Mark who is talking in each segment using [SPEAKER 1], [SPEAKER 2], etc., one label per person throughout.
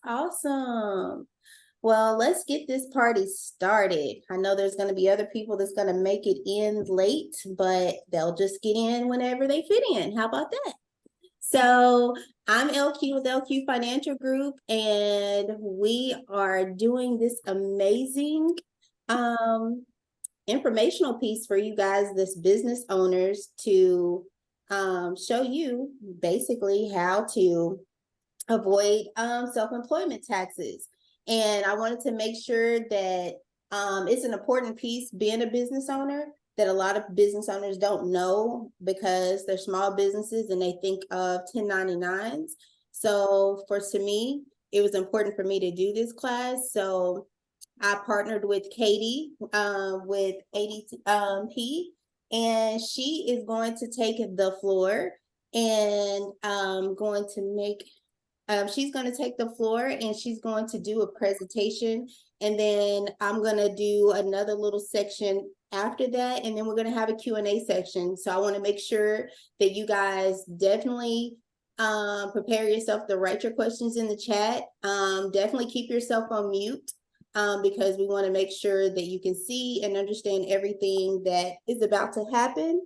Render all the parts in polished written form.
[SPEAKER 1] Awesome. Well, let's get this party started. I know there's going to be other people that's going to make it in late, but they'll just get in whenever they fit in. How about that? So I'm LQ with LQ Financial Group, and we are doing this amazing informational piece for you guys, this business owners, to show you basically how to avoid self-employment taxes. And I wanted to make sure that it's an important piece being a business owner that a lot of business owners don't know because they're small businesses and they think of 1099s. So to me, it was important for me to do this class. So I partnered with Katie with ADP, and she is going to take the floor and going to make she's going to take the floor and she's going to do a presentation, and then I'm going to do another little section after that, and then we're going to have a Q&A section. So I want to make sure that you guys definitely prepare yourself to write your questions in the chat. Definitely keep yourself on mute because we want to make sure that you can see and understand everything that is about to happen.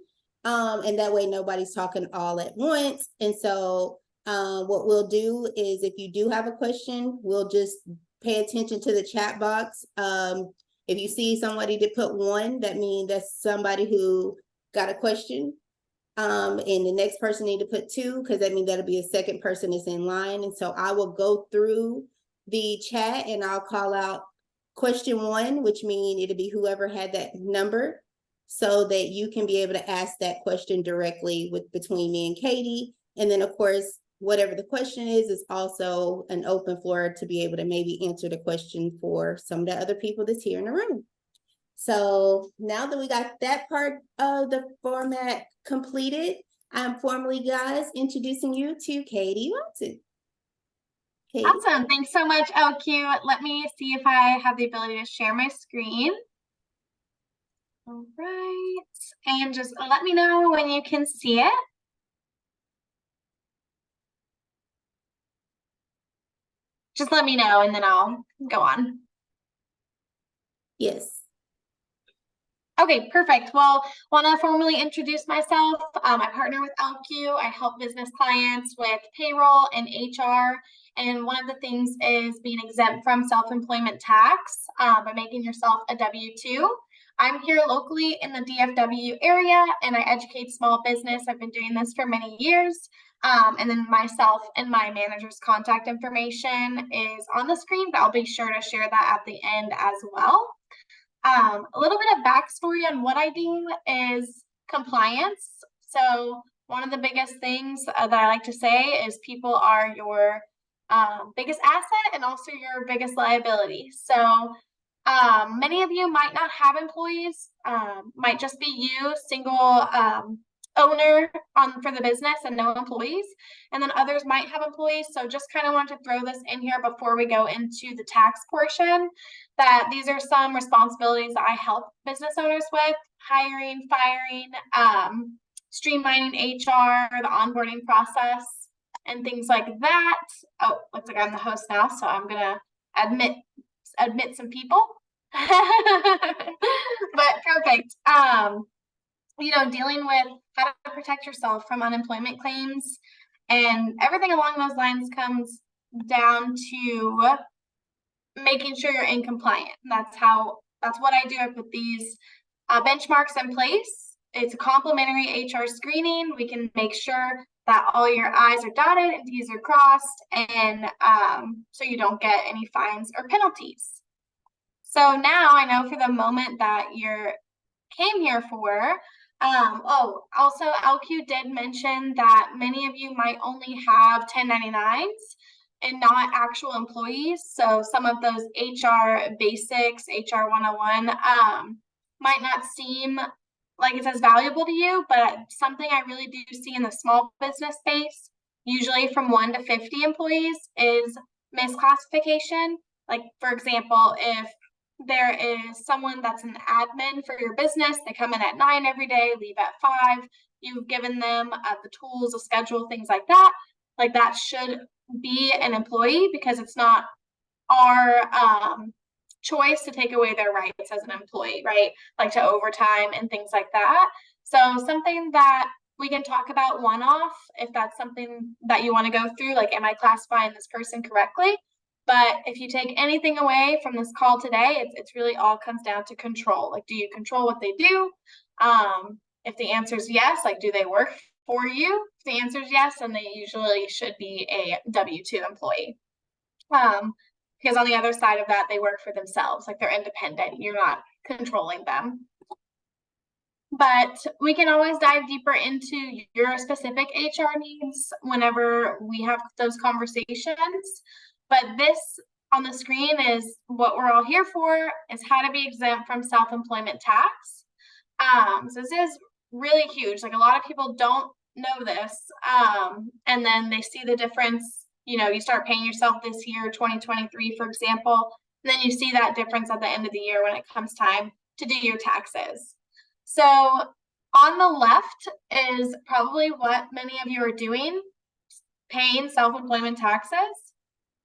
[SPEAKER 1] And that way nobody's talking all at once. And so what we'll do is, if you do have a question, we'll just pay attention to the chat box. If you see somebody to put one, that means that's somebody who got a question. And the next person need to put two, because that means that'll be a second person that's in line. And so I will go through the chat and I'll call out question one, which means it'll be whoever had that number, so that you can be able to ask that question directly between me and Katie. And then of course, whatever the question is also an open floor to be able to maybe answer the question for some of the other people that's here in the room. So now that we got that part of the format completed, I'm formally, guys, introducing you to Katie Watson.
[SPEAKER 2] Katie. Awesome. Thanks so much, LQ. Let me see if I have the ability to share my screen. All right. And just let me know when you can see it. Just let me know and then I'll go on.
[SPEAKER 1] Yes.
[SPEAKER 2] Okay, perfect. Well, want to formally introduce myself. I partner with LQ. I help business clients with payroll and HR. And one of the things is being exempt from self-employment tax by making yourself a W-2. I'm here locally in the DFW area, and I educate small business. I've been doing this for many years. And then myself and my manager's contact information is on the screen, but I'll be sure to share that at the end as well. A little bit of backstory on what I do is compliance. So one of the biggest things that I like to say is people are your biggest asset and also your biggest liability. So many of you might not have employees, might just be you, single owner for the business and no employees, and then others might have employees. So just kind of wanted to throw this in here before we go into the tax portion, that these are some responsibilities that I help business owners with: hiring, firing, streamlining HR, the onboarding process, and things like that. Oh, looks like I'm the host now, so I'm gonna admit some people. But perfect. Dealing with how to protect yourself from unemployment claims and everything along those lines comes down to making sure you're in compliant. That's what I do. I put these benchmarks in place. It's a complimentary HR screening. We can make sure that all your I's are dotted and T's are crossed, and so you don't get any fines or penalties. So now I know for the moment that you came here for. Also LQ did mention that many of you might only have 1099s and not actual employees. So some of those HR basics, HR 101, might not seem like it's as valuable to you, but something I really do see in the small business space, usually from 1 to 50 employees, is misclassification. Like, for example, if there is someone that's an admin for your business, they come in at 9 every day, leave at 5, you've given them the tools, a schedule, things like that should be an employee because it's not our choice to take away their rights as an employee, right? Like to overtime and things like that. So something that we can talk about one-off if that's something that you want to go through, like, am I classifying this person correctly? But if you take anything away from this call today, it's really all comes down to control. Like, do you control what they do? If the answer is yes, like, do they work for you? If the answer is yes, then they usually should be a W-2 employee. Because on the other side of that, they work for themselves, like they're independent. You're not controlling them. But we can always dive deeper into your specific HR needs whenever we have those conversations. But this on the screen is what we're all here for, is how to be exempt from self-employment tax. So this is really huge. Like, a lot of people don't know this. And then they see the difference. You know, you start paying yourself this year, 2023, for example, and then you see that difference at the end of the year when it comes time to do your taxes. So on the left is probably what many of you are doing, paying self-employment taxes.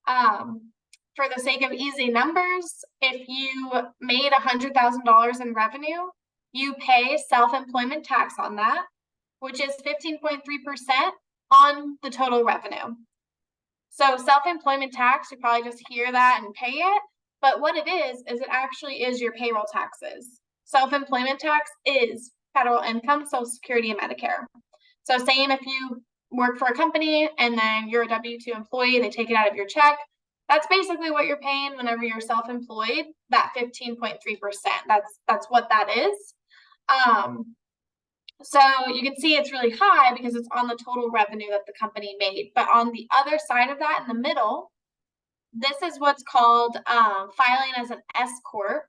[SPEAKER 2] For the sake of easy numbers, if you made $100,000 in revenue, you pay self-employment tax on that, which is 15.3% on the total revenue. So self-employment tax, you probably just hear that and pay it, but what it is it actually is your payroll taxes. Self-employment tax is federal income, Social Security, and Medicare. So same if you work for a company and then you're a W-2 employee, they take it out of your check. That's basically what you're paying whenever you're self-employed, that 15.3%. That's what that is. So you can see it's really high because it's on the total revenue that the company made. But on the other side of that, in the middle, this is what's called filing as an S corp.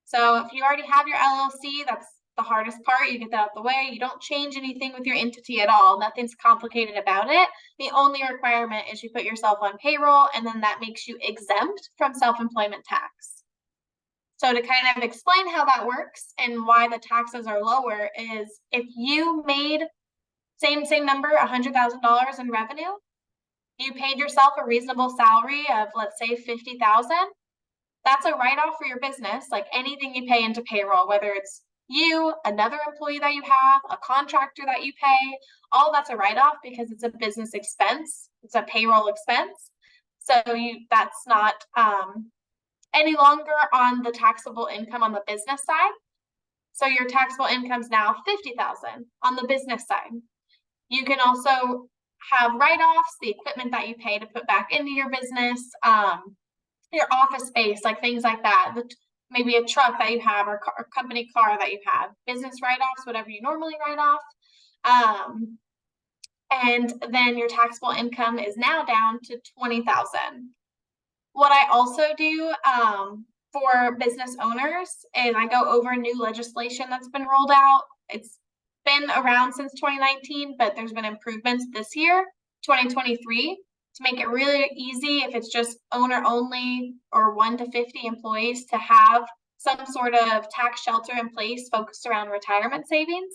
[SPEAKER 2] So if you already have your LLC, that's the hardest part. You get that out the way. You don't change anything with your entity at all. Nothing's complicated about it. The only requirement is you put yourself on payroll, and then that makes you exempt from self-employment tax. So to kind of explain how that works and why the taxes are lower is if you made same number, $100,000 in revenue, you paid yourself a reasonable salary of, let's say, $50,000. That's a write-off for your business, like anything you pay into payroll, whether it's you, another employee that you have, a contractor that you pay, all that's a write-off because it's a business expense. It's a payroll expense. So that's not any longer on the taxable income on the business side. So your taxable income is now $50,000 on the business side. You can also have write-offs, the equipment that you pay to put back into your business, your office space, like things like that. Maybe a truck that you have or a company car that you have, business write-offs, whatever you normally write off. And then your taxable income is now down to $20,000. What I also do for business owners is I go over new legislation that's been rolled out. It's been around since 2019, but there's been improvements this year, 2023, to make it really easy if it's just owner only or 1 to 50 employees to have some sort of tax shelter in place focused around retirement savings.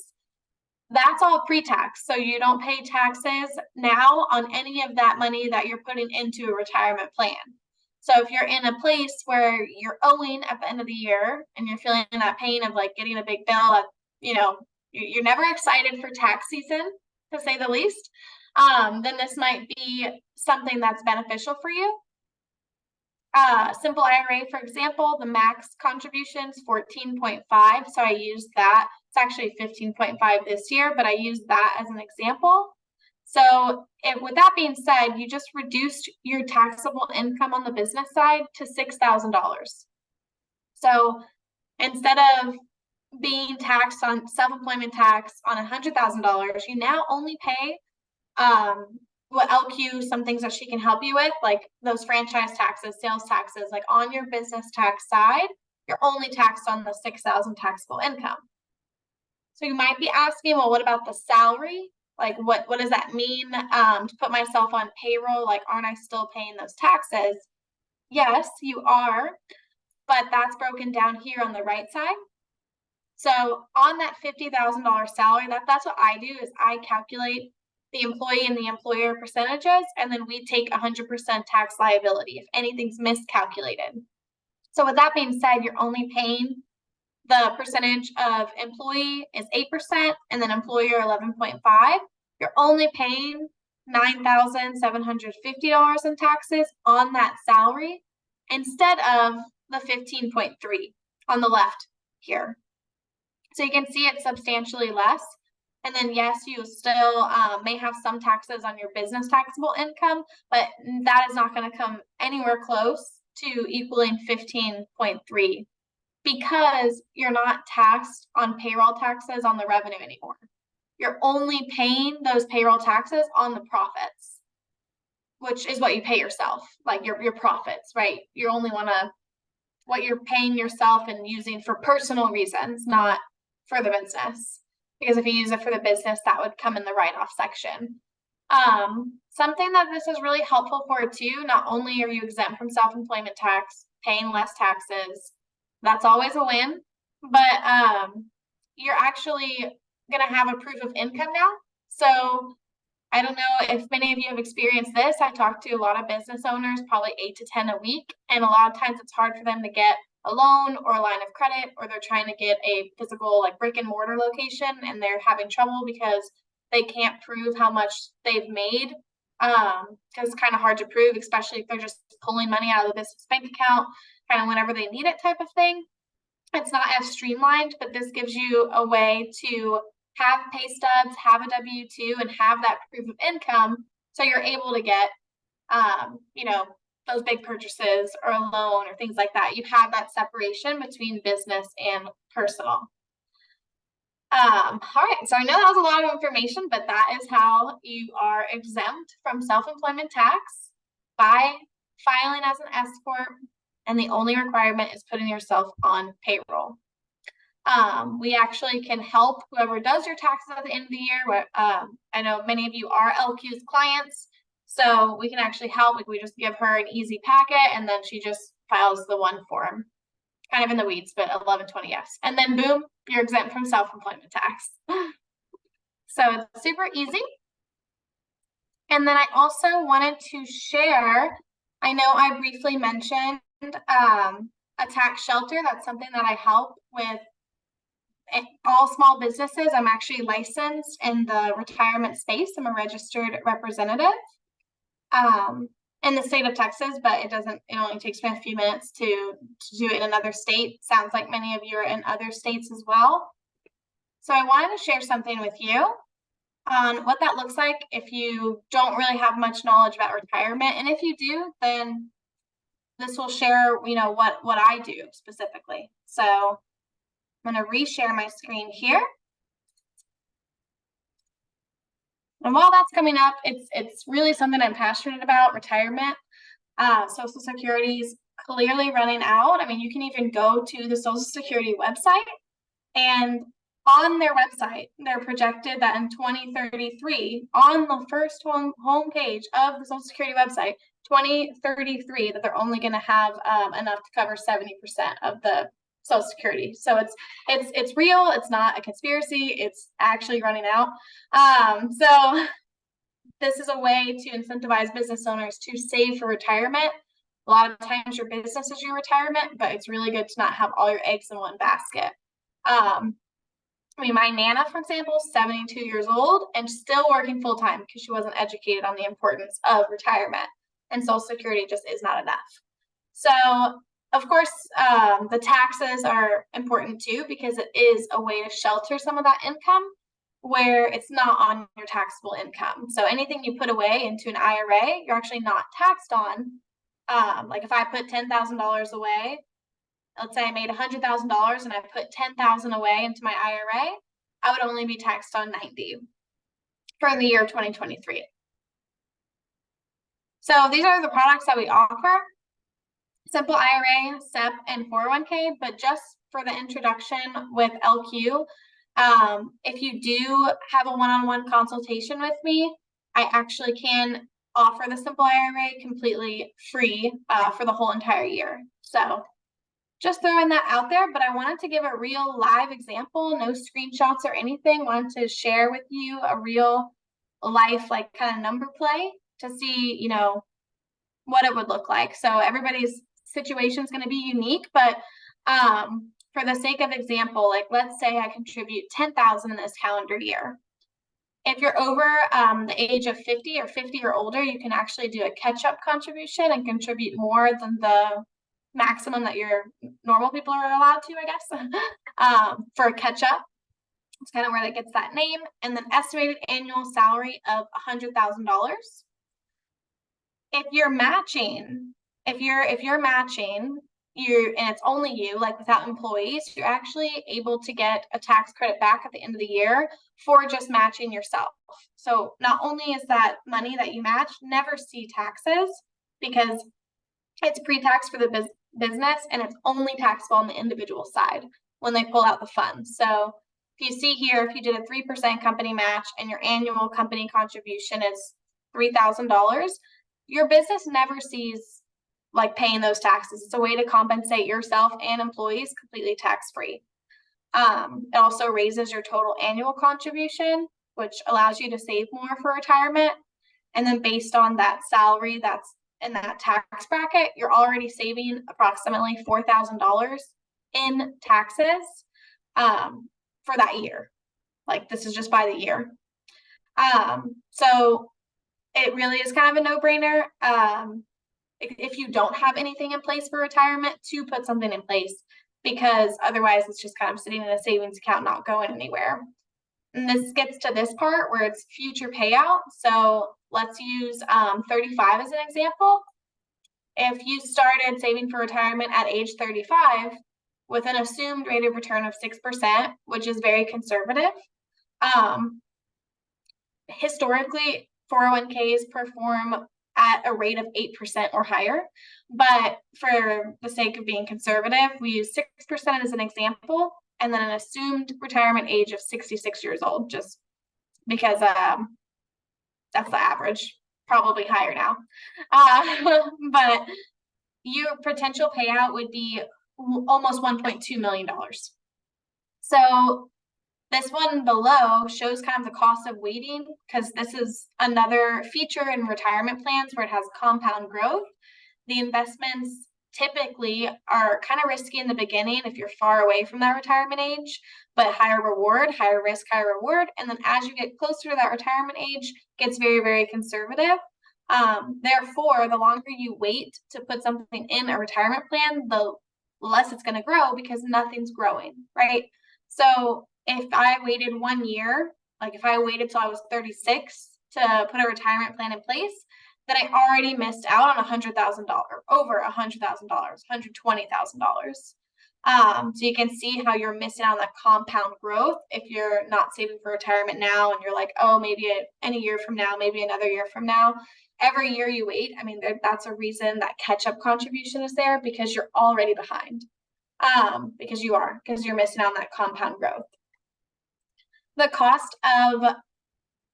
[SPEAKER 2] That's all pre-tax, so you don't pay taxes now on any of that money that you're putting into a retirement plan. So if you're in a place where you're owing at the end of the year and you're feeling that pain of like getting a big bill, at, you're never excited for tax season, to say the least, then this might be something that's beneficial for you. Simple IRA, for example, the max contributions 14.5. So I used that. It's actually 15.5 this year, but I used that as an example. So with that being said, you just reduced your taxable income on the business side to $6,000. So instead of being taxed on self-employment tax on $100,000, you now only pay what LQ, some things that she can help you with, like those franchise taxes, sales taxes, like on your business tax side, you're only taxed on the $6,000 taxable income. So you might be asking, well, what about the salary? Like, what does that mean to put myself on payroll? Like, aren't I still paying those taxes? Yes, you are, but that's broken down here on the right side. So on that $50,000 salary, that's what I do is I calculate the employee and the employer percentages, and then we take 100% tax liability if anything's miscalculated. So with that being said, you're only paying the percentage of employee is 8% and then employer 11.5. You're only paying $9,750 in taxes on that salary instead of the 15.3 on the left here. So you can see it's substantially less. And then yes, you still may have some taxes on your business taxable income, but that is not going to come anywhere close to equaling 15.3 because you're not taxed on payroll taxes on the revenue anymore. You're only paying those payroll taxes on the profits, which is what you pay yourself, like your profits, right? You only want to, what you're paying yourself and using for personal reasons, not for the business. Because if you use it for the business, that would come in the write-off section. Something that this is really helpful for too, not only are you exempt from self-employment tax, paying less taxes, that's always a win, but you're actually going to have a proof of income now. So I don't know if many of you have experienced this. I talk to a lot of business owners, probably 8 to 10 a week, and a lot of times it's hard for them to get a loan or a line of credit, or they're trying to get a physical like brick and mortar location and they're having trouble because they can't prove how much they've made. Because it's kind of hard to prove, especially if they're just pulling money out of the business bank account kind of whenever they need it type of thing. It's not as streamlined, but this gives you a way to have pay stubs, have a W-2, and have that proof of income. So you're able to get, those big purchases or a loan or things like that. You have that separation between business and personal. All right, so I know that was a lot of information, but that is how you are exempt from self-employment tax by filing as an S Corp, and the only requirement is putting yourself on payroll. We actually can help whoever does your taxes at the end of the year. I know many of you are LQ's clients, so we can actually help. Like we just give her an easy packet and then she just files the one form. Kind of in the weeds, but 1120Fs. And then boom, you're exempt from self-employment tax. So it's super easy. And then I also wanted to share, I know I briefly mentioned a tax shelter. That's something that I help with all small businesses. I'm actually licensed in the retirement space. I'm a registered representative in the state of Texas, but it only takes me a few minutes to do it in another state. Sounds like many of you are in other states as well. So I wanted to share something with you on what that looks like if you don't really have much knowledge about retirement. And if you do, then this will share, what I do specifically. So I'm going to reshare my screen here. And while that's coming up, it's really something I'm passionate about, retirement. Social Security is clearly running out. I mean, you can even go to the Social Security website, and on their website, they're projected that in 2033, on the first home page of the Social Security website, 2033, that they're only going to have enough to cover 70% of the Social Security. So it's real. It's not a conspiracy. It's actually running out. So this is a way to incentivize business owners to save for retirement. A lot of times your business is your retirement, but it's really good to not have all your eggs in one basket. My Nana, for example, is 72 years old and still working full time because she wasn't educated on the importance of retirement, and Social Security just is not enough. So of course, the taxes are important too, because it is a way to shelter some of that income where it's not on your taxable income. So anything you put away into an IRA, you're actually not taxed on. Like if I put $10,000 away, let's say I made $100,000 and I put $10,000 away into my IRA, I would only be taxed on $90 for the year 2023. So these are the products that we offer. Simple IRA, SEP, and 401k, but just for the introduction with LQ, if you do have a one-on-one consultation with me, I actually can offer the Simple IRA completely free for the whole entire year. So just throwing that out there, but I wanted to give a real live example, no screenshots or anything. Wanted to share with you a real life, like kind of number play to see, you know, what it would look like. So everybody's situation is going to be unique, but for the sake of example, like let's say I contribute 10,000 in this calendar year. If you're over the age of 50 or 50 or older, you can actually do a catch-up contribution and contribute more than the maximum that your normal people are allowed to, I guess, for a catch-up. It's kind of where that gets that name. And then estimated annual salary of $100,000. If you're matching, if you're matching, and it's only you, like without employees, you're actually able to get a tax credit back at the end of the year for just matching yourself. So not only is that money that you match never see taxes because it's pre-tax for the business and it's only taxable on the individual side when they pull out the funds. So if you see here, if you did a 3% company match and your annual company contribution is $3,000, your business never sees like paying those taxes. It's a way to compensate yourself and employees completely tax-free. It also raises your total annual contribution, which allows you to save more for retirement. And then based on that salary that's in that tax bracket, you're already saving approximately $4,000 in taxes for that year. Like this is just by the year. So it really is kind of a no-brainer. If you don't have anything in place for retirement, to put something in place, because otherwise it's just kind of sitting in a savings account, not going anywhere. And this gets to this part where it's future payout. So let's use 35 as an example. If you started saving for retirement at age 35 with an assumed rate of return of 6%, which is very conservative, historically 401ks perform at a rate of 8% or higher, but for the sake of being conservative, we use 6% as an example, and then an assumed retirement age of 66 years old, just because that's the average, probably higher now. But your potential payout would be almost $1.2 million. So this one below shows kind of the cost of waiting, because this is another feature in retirement plans where it has compound growth. The investments typically are kind of risky in the beginning if you're far away from that retirement age, but higher reward, higher risk, higher reward. And then as you get closer to that retirement age, it gets very, very conservative. Therefore, the longer you wait to put something in a retirement plan, the less it's going to grow because nothing's growing, right? So if I waited 1 year, like if I waited till I was 36 to put a retirement plan in place, then I already missed out on $100,000, over $100,000, $120,000. So you can see how you're missing out on that compound growth if you're not saving for retirement now and you're like, oh, maybe in a year from now, maybe another year from now. Every year you wait, I mean, that's a reason that catch-up contribution is there, because you're already behind. Because you're missing out on that compound growth. The cost of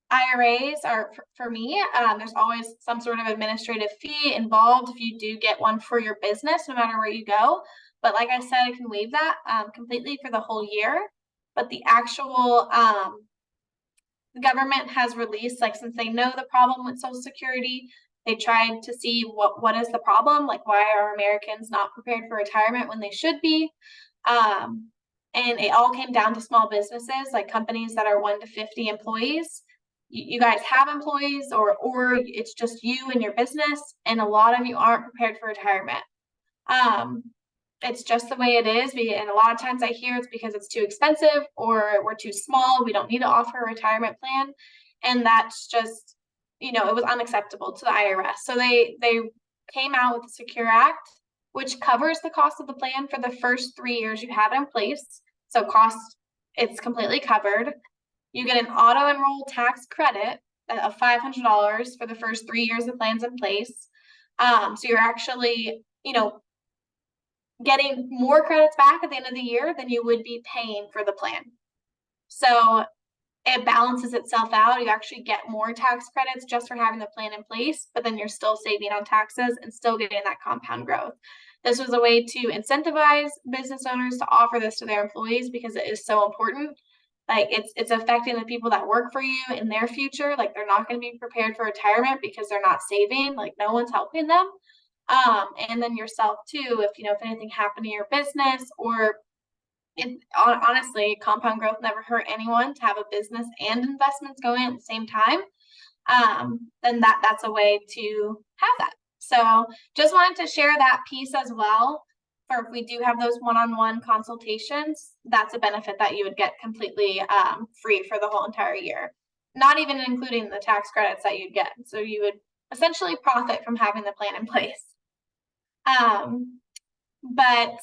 [SPEAKER 2] IRAs are, for me, there's always some sort of administrative fee involved if you do get one for your business, no matter where you go. But like I said, I can waive that completely for the whole year. But the actual the government has released, like, since they know the problem with Social Security, they tried to see what is the problem, like why are Americans not prepared for retirement when they should be. And it all came down to small businesses, like companies that are 1 to 50 employees. You guys have employees, or it's just you and your business, and a lot of you aren't prepared for retirement. It's just the way it is. And a lot of times I hear it's because it's too expensive or we're too small. We don't need to offer a retirement plan. And that's just, it was unacceptable to the IRS. So they came out with the Secure Act, which covers the cost of the plan for the first 3 years you have it in place. So it's completely covered. You get an auto-enroll tax credit of $500 for the first 3 years the plan's in place. So you're actually, getting more credits back at the end of the year than you would be paying for the plan. So it balances itself out. You actually get more tax credits just for having the plan in place, but then you're still saving on taxes and still getting that compound growth. This was a way to incentivize business owners to offer this to their employees because it is so important. Like it's affecting the people that work for you in their future. Like they're not going to be prepared for retirement because they're not saving. Like no one's helping them. And then yourself too, if anything happened to your business, or honestly, compound growth never hurt anyone to have a business and investments going at the same time. Then that's a way to have that. So just wanted to share that piece as well. For if we do have those one-on-one consultations, that's a benefit that you would get completely free for the whole entire year, not even including the tax credits that you'd get. So you would essentially profit from having the plan in place. But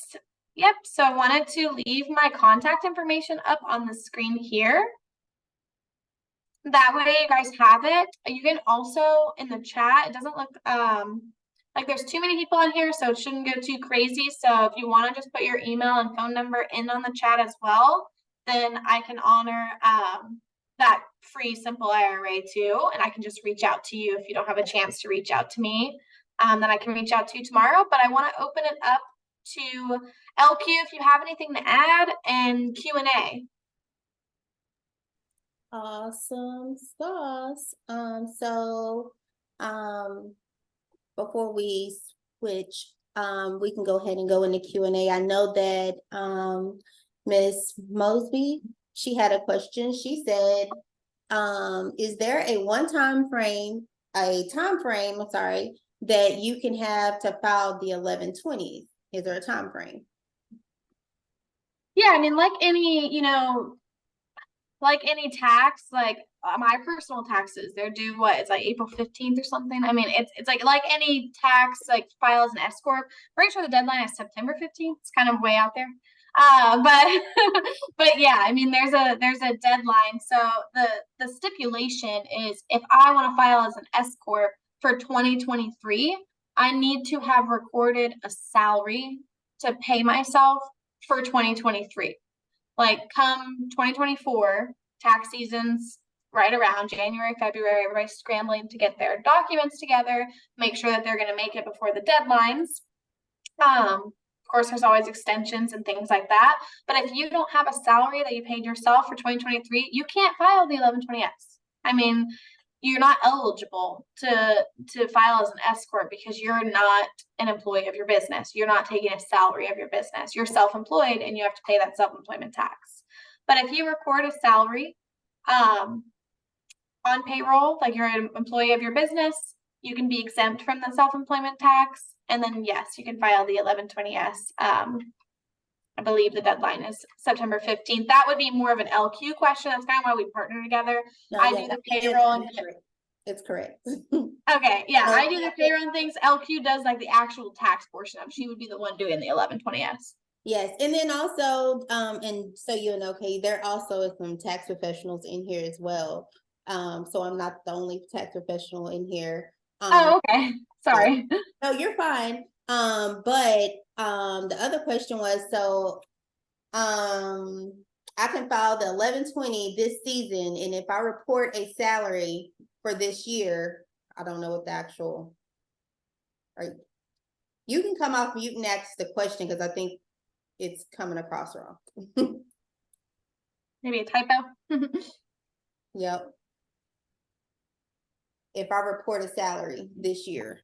[SPEAKER 2] yep, so I wanted to leave my contact information up on the screen here. That way you guys have it. You can also in the chat, it doesn't look like there's too many people on here, so it shouldn't go too crazy. So if you want to just put your email and phone number in on the chat as well, then I can honor that free simple IRA too. And I can just reach out to you if you don't have a chance to reach out to me. Then I can reach out to you tomorrow. But I want to open it up to LQ if you have anything to add, and Q&A.
[SPEAKER 1] Awesome sauce. Before we switch, we can go ahead and go into Q&A. I know that Miss Mosby, she had a question. She said, is there a time frame, that you can have to file the 1120s? Is there a time frame?
[SPEAKER 2] Yeah, I mean, like any, like any tax, like my personal taxes, they're due it's like April 15th or something. I mean, it's like any tax, like file as an S corp. Pretty sure the deadline is September 15th. It's kind of way out there. But yeah, I mean, there's a deadline. So the stipulation is if I want to file as an S corp for 2023, I need to have recorded a salary to pay myself for 2023. Like come 2024, tax season's right around January, February, everybody's scrambling to get their documents together, make sure that they're going to make it before the deadlines. Of course, there's always extensions and things like that. But if you don't have a salary that you paid yourself for 2023, you can't file the 1120S. I mean, you're not eligible to file as an S corp because you're not an employee of your business. You're not taking a salary of your business. You're self-employed and you have to pay that self-employment tax. But if you record a salary on payroll, like you're an employee of your business, you can be exempt from the self-employment tax. And then yes, you can file the 1120S. I believe the deadline is September 15th. That would be more of an LQ question. That's kind of why we partner together.
[SPEAKER 1] No,
[SPEAKER 2] I do the payroll and
[SPEAKER 1] it's correct.
[SPEAKER 2] Okay, yeah, I do the payroll and things. LQ does like the actual tax portion of it. She would be the one doing the 1120S.
[SPEAKER 1] Yes, and then also, and so okay, there also is some tax professionals in here as well. So I'm not the only tax professional in here.
[SPEAKER 2] Oh, okay. Sorry.
[SPEAKER 1] No, you're fine. But the other question was, so I can file the 1120 this season, and if I report a salary for this year, I don't know what the actual, right? You can come off mute and ask the question because I think it's coming across wrong.
[SPEAKER 2] Maybe a typo.
[SPEAKER 1] Yep. If I report a salary this year.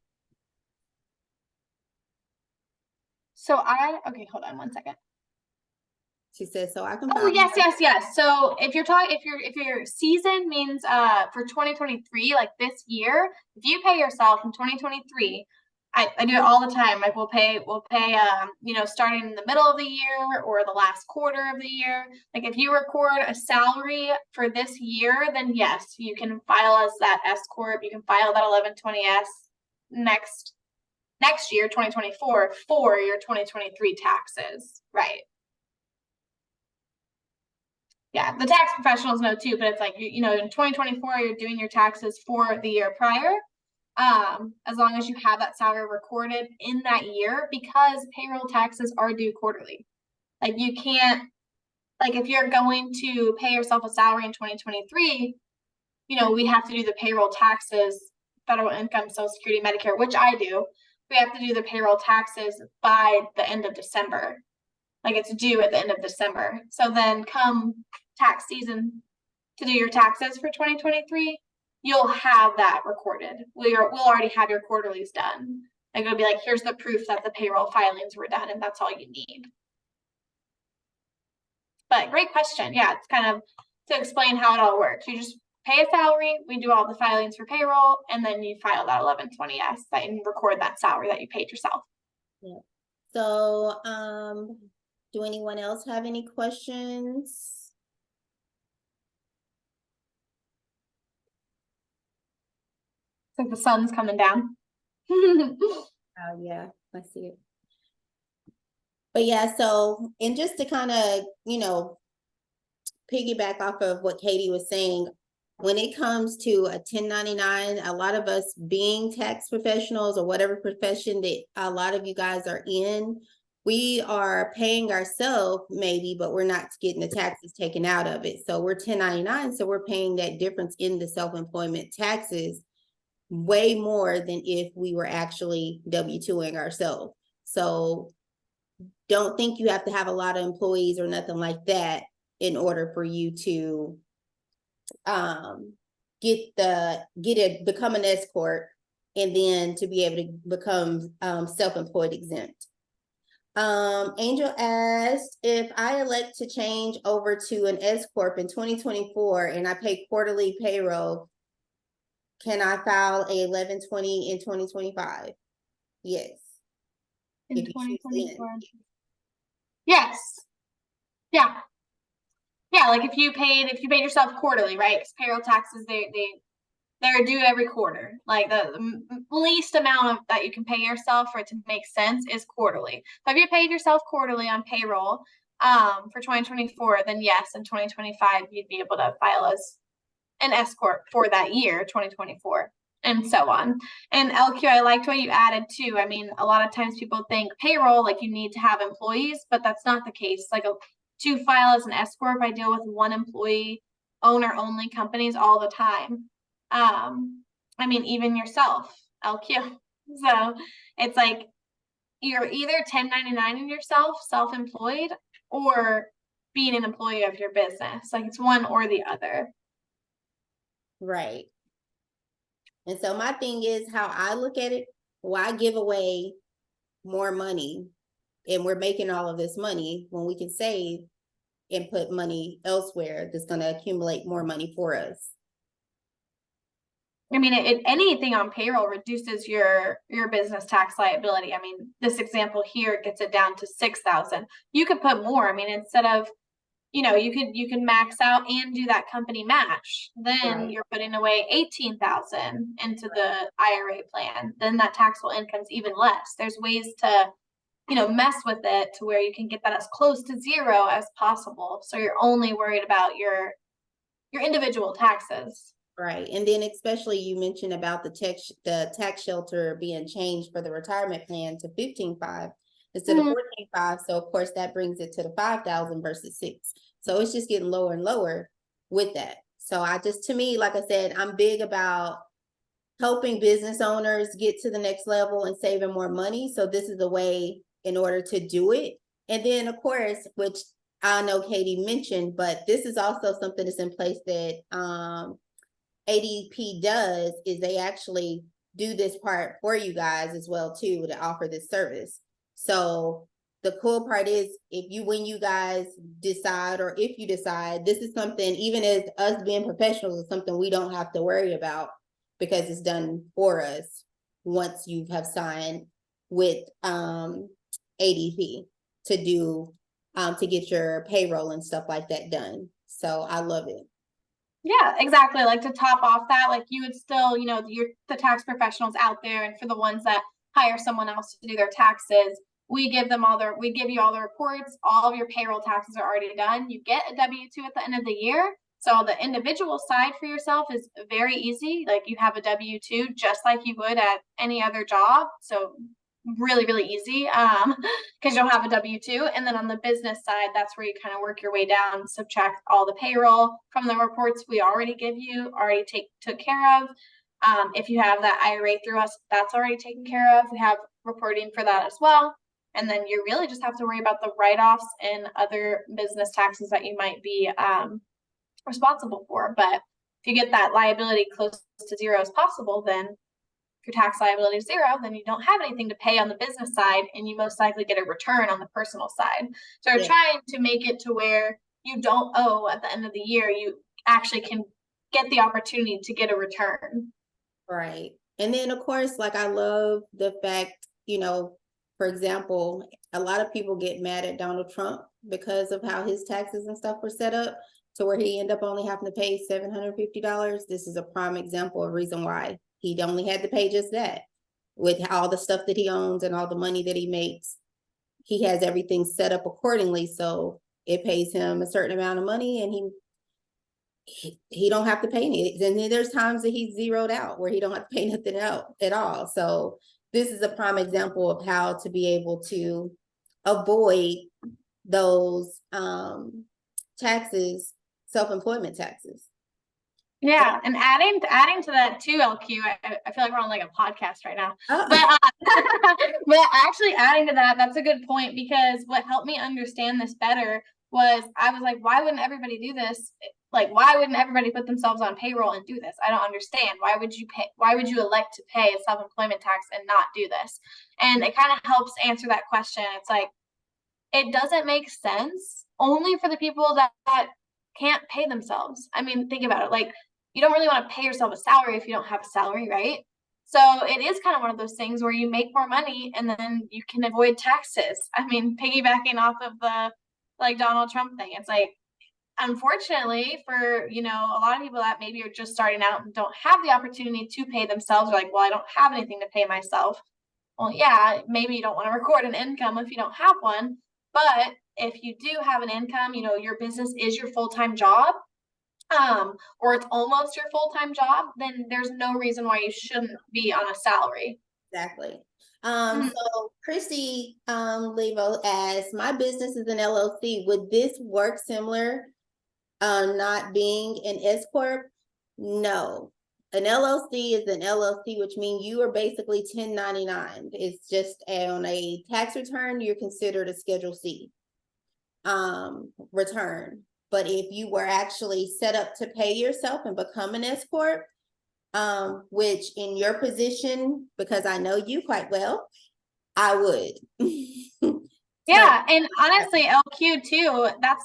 [SPEAKER 2] So okay, hold on one second.
[SPEAKER 1] She said, so I can.
[SPEAKER 2] Oh, yes. So if your season means for 2023, like this year, if you pay yourself in 2023, I do it all the time. Like we'll pay starting in the middle of the year or the last quarter of the year. Like if you record a salary for this year, then yes, you can file as that S corp. You can file that 1120S next year, 2024, for your 2023 taxes, right? Yeah, the tax professionals know too, but it's like, in 2024, you're doing your taxes for the year prior, as long as you have that salary recorded in that year, because payroll taxes are due quarterly. Like you can't, like if you're going to pay yourself a salary in 2023, we have to do the payroll taxes, federal income, Social Security, Medicare, which I do. We have to do the payroll taxes by the end of December. Like it's due at the end of December. So then come tax season to do your taxes for 2023, you'll have that recorded. We'll already have your quarterlies done. Like it'll be like, here's the proof that the payroll filings were done, and that's all you need. But great question. Yeah, it's kind of to explain how it all works. You just pay a salary, we do all the filings for payroll, and then you file that 1120S and record that salary that you paid yourself.
[SPEAKER 1] Yeah. So, do anyone else have any questions?
[SPEAKER 2] It's like the sun's coming down.
[SPEAKER 1] Oh yeah, I see it. But yeah, so, and just to kind of, you know, piggyback off of what Katie was saying, when it comes to a 1099, a lot of us being tax professionals or whatever profession that a lot of you guys are in, we are paying ourselves maybe, but we're not getting the taxes taken out of it. So we're 1099, so we're paying that difference in the self-employment taxes way more than if we were actually W-2ing ourselves. So don't think you have to have a lot of employees or nothing like that in order for you to become an S corp and then to be able to become self-employed exempt. Angel asked, if I elect to change over to an S corp in 2024 and I pay quarterly payroll, can I file a 1120 in 2025? Yes.
[SPEAKER 2] In 2024. Yes. Yeah. Yeah, like if you paid yourself quarterly, right? Because payroll taxes, they're due every quarter. Like the least amount of that you can pay yourself for it to make sense is quarterly. So if you paid yourself quarterly on payroll for 2024, then yes, in 2025 you'd be able to file as an S corp for that year, 2024, and so on. And LQ, I liked what you added too. I mean, a lot of times people think payroll, like you need to have employees, but that's not the case. Like to file as an S corp, I deal with one employee, owner only companies all the time. I mean, even yourself, LQ. So it's like you're either 1099 yourself, self-employed, or being an employee of your business. Like it's one or the other.
[SPEAKER 1] Right. And so my thing is how I look at it, why give away more money and we're making all of this money when we can save and put money elsewhere that's going to accumulate more money for us.
[SPEAKER 2] I mean, anything on payroll reduces your business tax liability. I mean, this example here gets it down to 6,000. You could put more. I mean, instead of, you know, you can max out and do that company match. Then right. You're putting away 18,000 into the IRA plan. Then that taxable income's even less. There's ways to, you know, mess with it to where you can get that as close to zero as possible. So you're only worried about your individual taxes.
[SPEAKER 1] Right. And then especially you mentioned about the tax shelter being changed for the retirement plan to 15.5 instead of 14.5. So of course that brings it to the 5,000 versus 6. So it's just getting lower and lower with that. So to me, like I said, I'm big about helping business owners get to the next level and saving more money. So this is a way in order to do it. And then of course, which I know Katie mentioned, but this is also something that's in place that ADP does, is they actually do this part for you guys as well too, to offer this service. So the cool part is when you guys decide, or if you decide, this is something, even as us being professionals, is something we don't have to worry about because it's done for us once you have signed with ADP to do to get your payroll and stuff like that done. So I love it.
[SPEAKER 2] Yeah, exactly. Like to top off that, like you would still, you know, the tax professionals out there, and for the ones that hire someone else to do their taxes, we give you all the reports, all of your payroll taxes are already done. You get a W-2 at the end of the year. So the individual side for yourself is very easy. Like you have a W-2 just like you would at any other job. So really, really easy because you'll have a W-2. And then on the business side, that's where you kind of work your way down, subtract all the payroll from the reports we already give you, already took care of. If you have that IRA through us, that's already taken care of. We have reporting for that as well. And then you really just have to worry about the write-offs and other business taxes that you might be responsible for. But if you get that liability close to zero as possible, then if your tax liability is zero, then you don't have anything to pay on the business side, and you most likely get a return on the personal side. So we're trying to make it to where you don't owe at the end of the year. You actually can get the opportunity to get a return.
[SPEAKER 1] Right. And then, of course, like, I love the fact, you know, for example, a lot of people get mad at Donald Trump because of how his taxes and stuff were set up to where he ended up only having to pay $750. This is a prime example of reason why he only had to pay just that. With all the stuff that he owns and all the money that he makes, he has everything set up accordingly. So it pays him a certain amount of money, and he don't have to pay any. And then there's times that he's zeroed out where he don't have to pay nothing out at all. So this is a prime example of how to be able to avoid those taxes, self-employment taxes.
[SPEAKER 2] Yeah, and adding to that too, LQ, I feel like we're on like a podcast right now. But but actually adding to that, that's a good point, because what helped me understand this better was, I was like, why wouldn't everybody do this? Like, why wouldn't everybody put themselves on payroll and do this? I don't understand. Why would you elect to pay a self-employment tax and not do this? And it kind of helps answer that question. It's like, it doesn't make sense only for the people that can't pay themselves. I mean, think about it. Like, you don't really want to pay yourself a salary if you don't have a salary, right? So it is kind of one of those things where you make more money and then you can avoid taxes. I mean, piggybacking off of the like Donald Trump thing, it's like, unfortunately for, you know, a lot of people that maybe are just starting out and don't have the opportunity to pay themselves, are like, well, I don't have anything to pay myself. Well, yeah, maybe you don't want to record an income if you don't have one, but if you do have an income, you know, your business is your full-time job, or it's almost your full-time job, then there's no reason why you shouldn't be on a salary.
[SPEAKER 1] Exactly. So Christy Levo asks, my business is an LLC. Would this work similar, not being an S Corp? No. An LLC is an LLC, which means you are basically 1099. It's just on a tax return, you're considered a Schedule C return. But if you were actually set up to pay yourself and become an S Corp, which in your position, because I know you quite well, I would.
[SPEAKER 2] Yeah, and honestly, LQ too, that's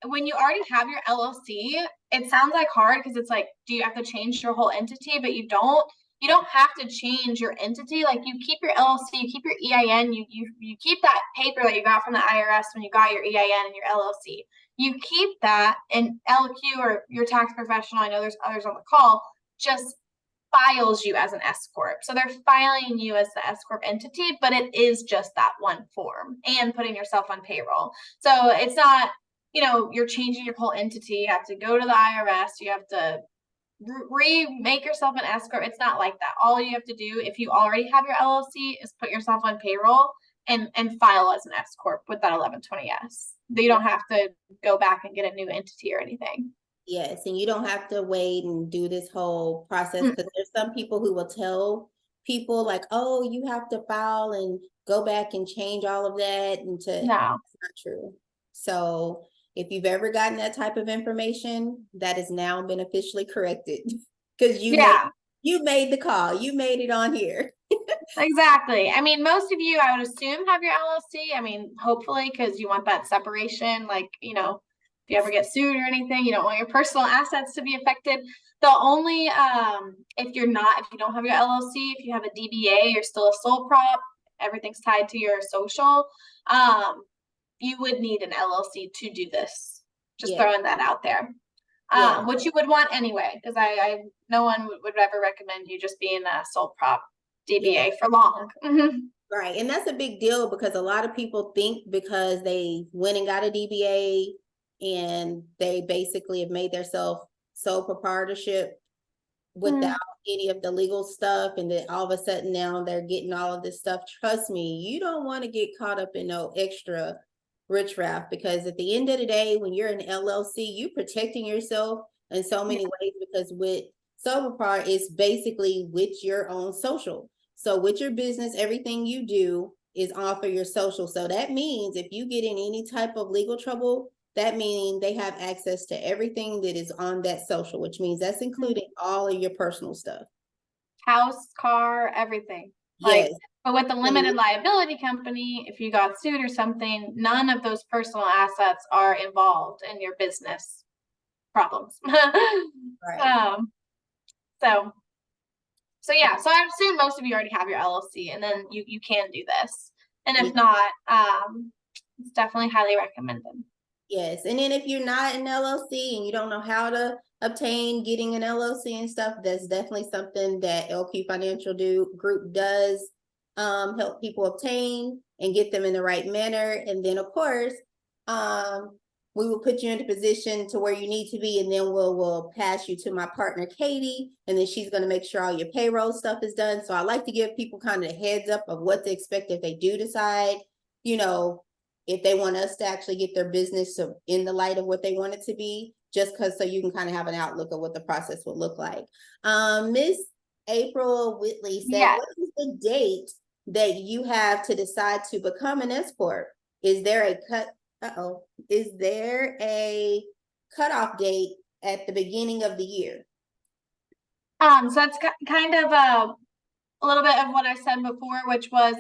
[SPEAKER 2] when you already have your LLC, it sounds like hard because it's like, do you have to change your whole entity? But you don't have to change your entity. Like, you keep your LLC, you keep your EIN, you keep that paper that you got from the IRS when you got your EIN and your LLC. You keep that, and LQ or your tax professional, I know there's others on the call, just files you as an S Corp. So they're filing you as the S Corp entity, but it is just that one form and putting yourself on payroll. So it's not, you know, you're changing your whole entity. You have to go to the IRS. You have to remake yourself an S Corp. It's not like that. All you have to do, if you already have your LLC, is put yourself on payroll and file as an S Corp with that 1120S. You don't have to go back and get a new entity or anything.
[SPEAKER 1] Yes, and you don't have to wait and do this whole process, because there's some people who will tell people like, oh, you have to file and go back and change all of that. And
[SPEAKER 2] No,
[SPEAKER 1] that's not true. So if you've ever gotten that type of information, that has now been officially corrected, because you made the call, you made it on here.
[SPEAKER 2] Exactly. I mean, most of you, I would assume, have your LLC. I mean, hopefully, because you want that separation. Like, you know, if you ever get sued or anything, you don't want your personal assets to be affected. The only, if you don't have your LLC, if you have a DBA, you're still a sole prop, everything's tied to your social, you would need an LLC to do this. Just throwing that out there. Which you would want anyway, because no one would ever recommend you just being a sole prop DBA for long.
[SPEAKER 1] Right. And that's a big deal, because a lot of people think because they went and got a DBA and they basically have made themselves sole proprietorship without any of the legal stuff, and then all of a sudden now they're getting all of this stuff. Trust me, you don't want to get caught up in no extra riffraff, because at the end of the day, when you're an LLC, you're protecting yourself in so many ways, because with sole proprietor, it's basically with your own social. So with your business, everything you do, is on for your social. So that means if you get in any type of legal trouble, that means they have access to everything that is on that social, which means that's including all of your personal stuff.
[SPEAKER 2] House, car, everything.
[SPEAKER 1] Yes.
[SPEAKER 2] Like, but with the limited liability company, if you got sued or something, none of those personal assets are involved in your business problems.
[SPEAKER 1] Right.
[SPEAKER 2] So yeah, so I assume most of you already have your LLC, and then you can do this. And if
[SPEAKER 1] Yeah.
[SPEAKER 2] not, it's definitely highly recommended.
[SPEAKER 1] Yes, and then if you're not an LLC and you don't know how to obtain getting an LLC and stuff, that's definitely something that LQ Financial Group does help people obtain and get them in the right manner. And then of course, we will put you into position to where you need to be, and then we'll pass you to my partner Katie, and then she's going to make sure all your payroll stuff is done. So I like to give people kind of a heads up of what to expect if they do decide, you know, if they want us to actually get their business in the light of what they want it to be, just because so you can kind of have an outlook of what the process would look like. Miss April Whitley said,
[SPEAKER 2] Yes.
[SPEAKER 1] what is the date that you have to decide to become an S Corp? Is there a cutoff date at the beginning of the year?
[SPEAKER 2] So that's kind of a little bit of what I said before, which was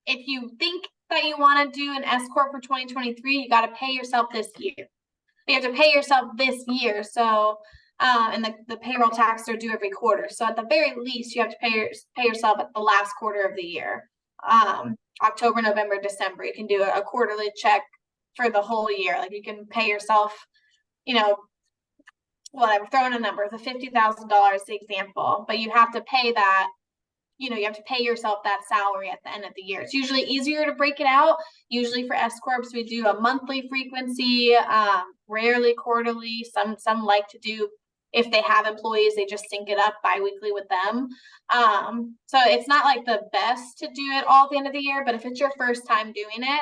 [SPEAKER 2] if you think that you want to do an S Corp for 2023, you got to pay yourself this year. You have to pay yourself this year. So, and the payroll taxes are due every quarter. So at the very least, you have to pay yourself at the last quarter of the year. October, November, December. You can do a quarterly check for the whole year. Like you can pay yourself, you know, whatever, throwing a number, the $50,000 example, but you have to pay that. You know, you have to pay yourself that salary at the end of the year. It's usually easier to break it out. Usually for S Corps, we do a monthly frequency, rarely quarterly. Some like to do, if they have employees, they just sync it up bi-weekly with them. So it's not like the best to do it all at the end of the year, but if it's your first time doing it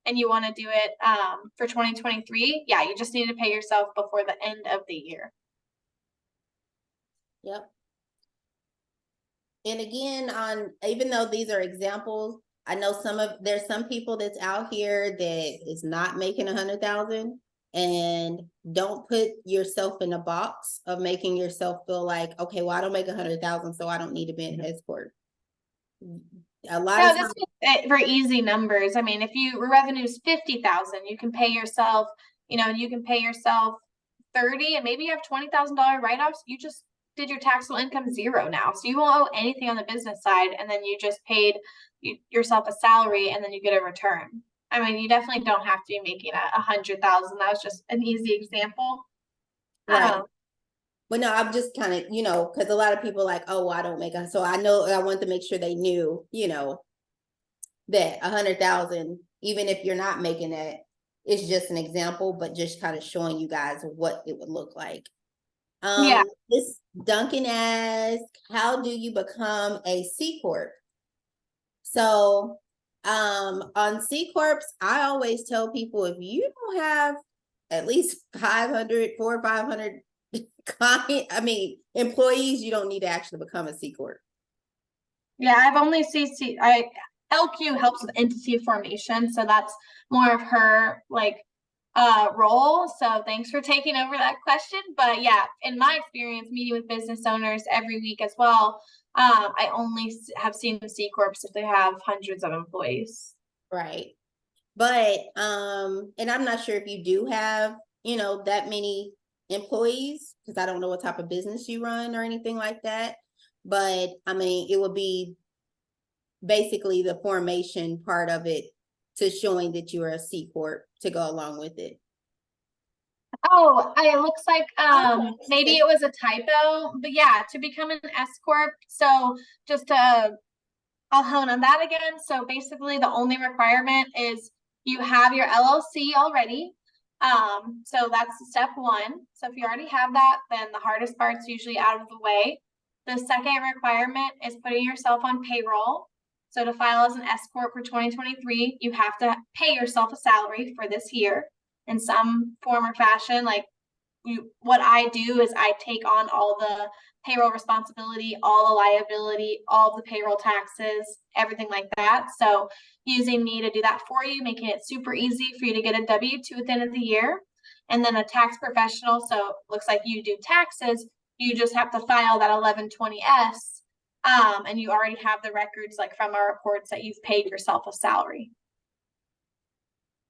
[SPEAKER 2] and you want to do it for 2023, yeah, you just need to pay yourself before the end of the year.
[SPEAKER 1] Yep. And again, even though these are examples, I know there's some people that's out here that is not making 100,000, and don't put yourself in a box of making yourself feel like, okay, well, I don't make 100,000, so I don't need to be an S Corp. A lot of times,
[SPEAKER 2] for easy numbers. I mean, if your revenue is 50,000, you can pay yourself, you can pay yourself 30, and maybe you have $20,000 write-offs. You just did your taxable income $0 now. So you won't owe anything on the business side. And then you just paid yourself a salary, and then you get a return. I mean, you definitely don't have to be making 100,000. That was just an easy example.
[SPEAKER 1] Right. But no, I'm just kind of, because a lot of people like, oh, well, I don't make it. So I want to make sure they knew, that 100,000, even if you're not making that, it's just an example, but just kind of showing you guys what it would look like.
[SPEAKER 2] Yeah.
[SPEAKER 1] This Duncan asks, how do you become a C Corp? So on C Corps, I always tell people, if you don't have at least 400 or 500 employees, you don't need to actually become a C Corp.
[SPEAKER 2] Yeah, I've only seen LQ helps with entity formation, so that's more of her role. So thanks for taking over that question. But yeah, in my experience meeting with business owners every week as well, I only have seen C Corps if they have hundreds of employees.
[SPEAKER 1] Right. But and I'm not sure if you do have, that many employees, because I don't know what type of business you run or anything like that. But I mean, it would be basically the formation part of it to showing that you're a C Corp to go along with it.
[SPEAKER 2] Oh, it looks like maybe it was a typo, but yeah, to become an S Corp. So just I'll hone on that again. So basically the only requirement is you have your LLC already. So that's step one. So if you already have that, then the hardest part's usually out of the way. The second requirement is putting yourself on payroll. So to file as an S Corp for 2023, you have to pay yourself a salary for this year in some form or fashion. What I do is I take on all the payroll responsibility, all the liability, all the payroll taxes, everything like that. So using me to do that for you, making it super easy for you to get a W-2 at the end of the year. And then a tax professional. So it looks like you do taxes. You just have to file that 1120S. And you already have the records like from our reports that you've paid yourself a salary.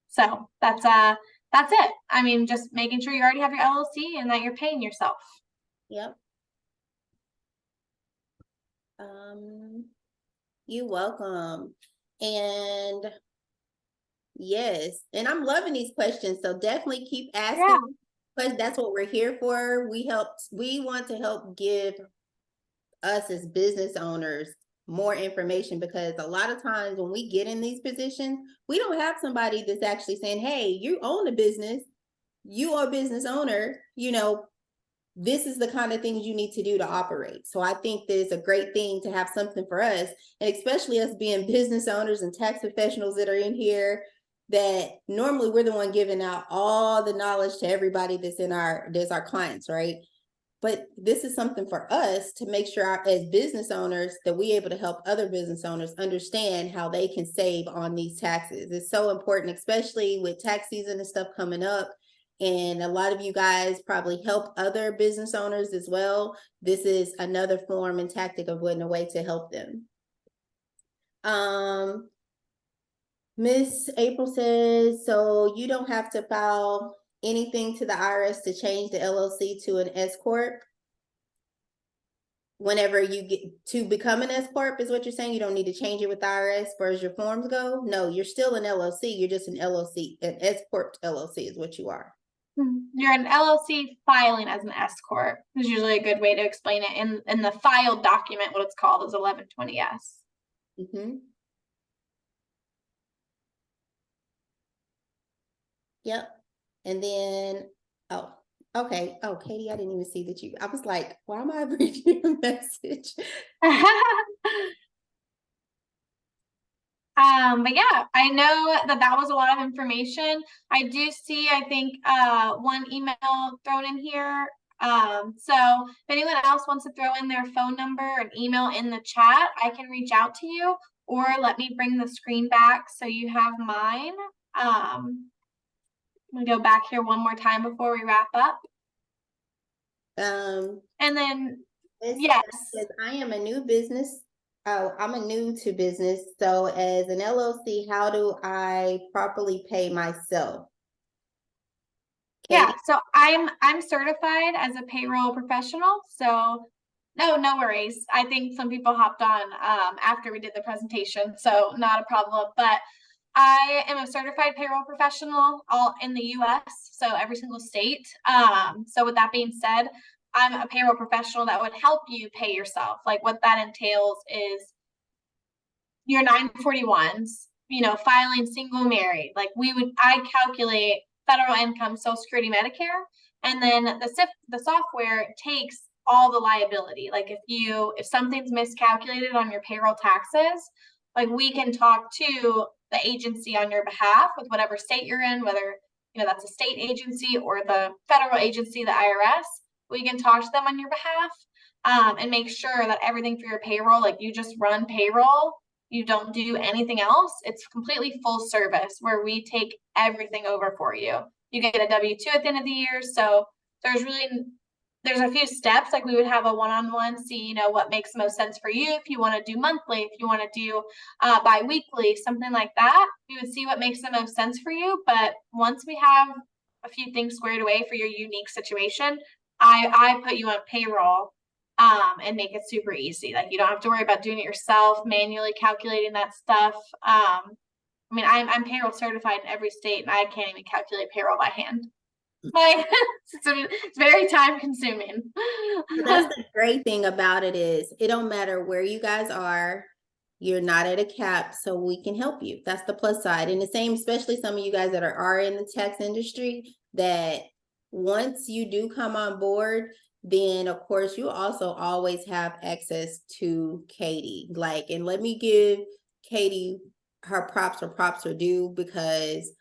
[SPEAKER 2] So that's it. I mean, just making sure you already have your LLC and that you're paying yourself.
[SPEAKER 1] Yep. You're welcome. And yes, and I'm loving these questions. So definitely keep asking.
[SPEAKER 2] Yeah.
[SPEAKER 1] But that's what we're here for. We want to help give us as business owners more information, because a lot of times when we get in these positions, we don't have somebody that's actually saying, hey, you own a business, you are a business owner, you know, this is the kind of things you need to do to operate. So I think that it's a great thing to have something for us, and especially us being business owners and tax professionals that are in here, that normally we're the one giving out all the knowledge to everybody that's our clients, right? But this is something for us to make sure as business owners that we able to help other business owners understand how they can save on these taxes. It's so important, especially with tax season and stuff coming up. And a lot of you guys probably help other business owners as well. This is another form and tactic of a way to help them. Miss April says, so you don't have to file anything to the IRS to change the LLC to an S Corp? Whenever you get to become an S Corp is what you're saying? You don't need to change it with the IRS as far as your forms go? No, you're still an LLC. You're just an LLC. An S Corp LLC is what you are.
[SPEAKER 2] You're an LLC filing as an S Corp is usually a good way to explain it. In the filed document, what it's called is 1120S.
[SPEAKER 1] Mm-hmm. Yep. And then, oh, okay. Oh, Katie, I didn't even see that I was like, why am I reading a message?
[SPEAKER 2] But yeah, I know that was a lot of information. I do see, I think, one email thrown in here. So if anyone else wants to throw in their phone number and email in the chat, I can reach out to you, or let me bring the screen back so you have mine. I'm gonna go back here one more time before we wrap up. And then, yes.
[SPEAKER 1] I am a new business. Oh, I'm new to business. So as an LLC, how do I properly pay myself?
[SPEAKER 2] Katie? Yeah, so I'm certified as a payroll professional. So no worries. I think some people hopped on after we did the presentation, so not a problem. But I am a certified payroll professional all in the US, so every single state. So with that being said, I'm a payroll professional that would help you pay yourself. Like what that entails is your 941s, you know, filing single married. Like I calculate federal income, Social Security, Medicare, and then the software takes all the liability. Like if something's miscalculated on your payroll taxes, like we can talk to the agency on your behalf with whatever state you're in, whether that's a state agency or the federal agency, the IRS. We can talk to them on your behalf and make sure that everything for your payroll, like you just run payroll, you don't do anything else. It's completely full service where we take everything over for you. You get a W-2 at the end of the year. So there's a few steps. Like we would have a one-on-one, see, what makes the most sense for you. If you want to do monthly, if you want to do bi-weekly, something like that, we would see what makes the most sense for you. But once we have a few things squared away for your unique situation, I put you on payroll and make it super easy. Like you don't have to worry about doing it yourself, manually calculating that stuff. I mean, I'm payroll certified in every state, and I can't even calculate payroll by hand. Like it's very time consuming.
[SPEAKER 1] That's the great thing about it is it don't matter where you guys are, you're not at a cap, so we can help you. That's the plus side. And the same, especially some of you guys that are in the tax industry, that once you do come on board, then of course you also always have access to Katie. And let me give Katie her props are due, because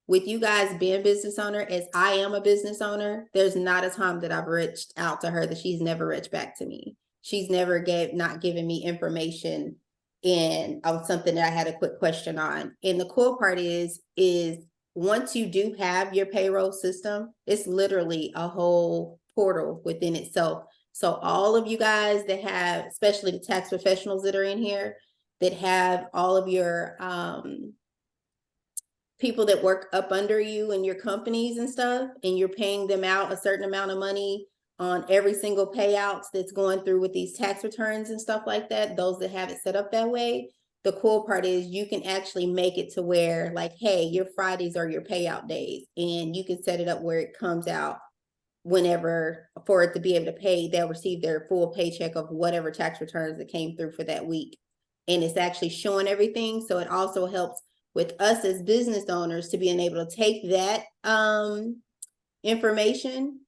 [SPEAKER 1] with you guys being business owner, as I am a business owner, there's not a time that I've reached out to her that she's never reached back to me. She's never not given me information on something that I had a quick question on. And the cool part is once you do have your payroll system, it's literally a whole portal within itself. So all of you guys that have, especially the tax professionals that are in here, that have all of your people that work up under you in your companies and stuff, and you're paying them out a certain amount of money on every single payouts that's going through with these tax returns and stuff like that, those that have it set up that way, the cool part is you can actually make it to where, like, hey, your Fridays are your payout days, and you can set it up where it comes out whenever, for it to be able to pay, they'll receive their full paycheck of whatever tax returns that came through for that week. And it's actually showing everything. So it also helps with us as business owners to being able to take that information